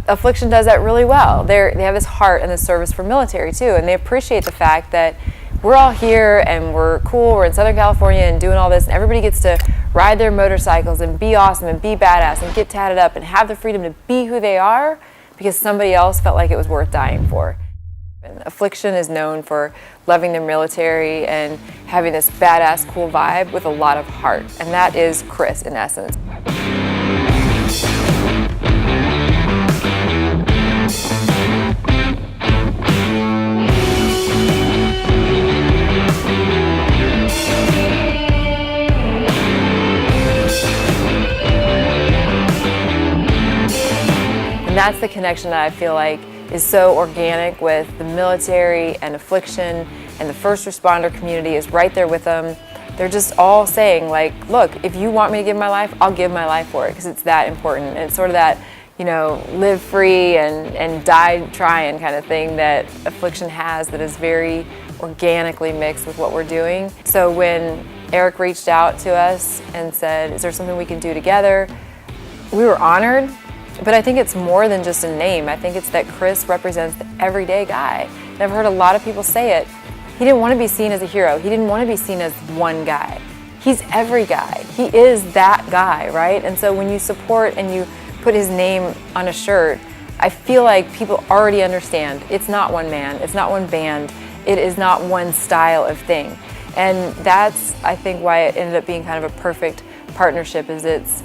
Affliction does that really well. They have this heart and this service for military too, and they appreciate the fact that we're all here and we're cool, we're in Southern California and doing all this, and everybody gets to ride their motorcycles and be awesome and be badass and get tatted up and have the freedom to be who they are because somebody else felt like it was worth dying for. And Affliction is known for loving their military and having this badass, cool vibe with a lot of heart, and that is Chris in essence. And that's the connection that I feel like is so organic with the military and Affliction, and the first responder community is right there with them. They're just all saying like, look, if you want me to give my life, I'll give my life for it because it's that important. And it's sort of that, you know, live free and die trying kind of thing that Affliction has that is very organically mixed with what we're doing. So when Eric reached out to us and said, is there something we can do together? We were honored. But I think it's more than just a name. I think it's that Chris represents the everyday guy. And I've heard a lot of people say it. He didn't want to be seen as a hero. He didn't want to be seen as one guy. He's every guy. He is that guy, right? And so when you support and you put his name on a shirt, I feel like people already understand it's not one man, it's not one band, it is not one style of thing. And that's, I think, why it ended up being kind of a perfect partnership, is it's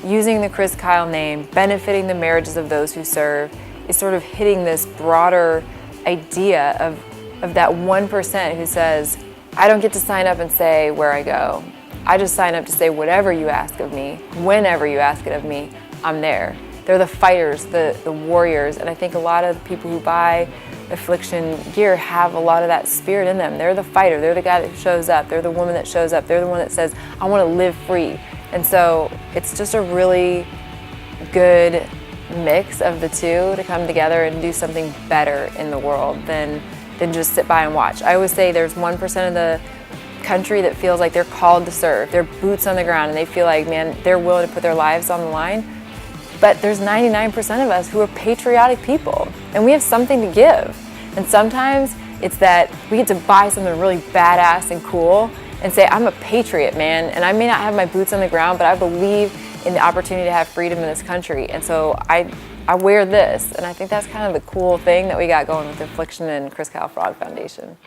using the Chris Kyle name, benefiting the marriages of those who serve, is sort of hitting this broader idea of that 1% who says, I don't get to sign up and say where I go. I just sign up to say whatever you ask of me, whenever you ask it of me, I'm there. They're the fighters, the warriors, and I think a lot of the people who buy Affliction gear have a lot of that spirit in them. They're the fighter, they're the guy that shows up, they're the woman that shows up, they're the one that says, I want to live free. And so it's just a really good mix of the two to come together and do something better in the world than just sit by and watch. I always say there's 1% of the country that feels like they're called to serve. They're boots on the ground and they feel like, man, they're willing to put their lives on the line. But there's 99% of us who are patriotic people and we have something to give. And sometimes it's that we get to buy something really badass and cool and say, I'm a patriot, man, and I may not have my boots on the ground, but I believe in the opportunity to have freedom in this country. And so I wear this, and I think that's kind of the cool thing that we got going with Affliction and Chris Kyle Frog Foundation.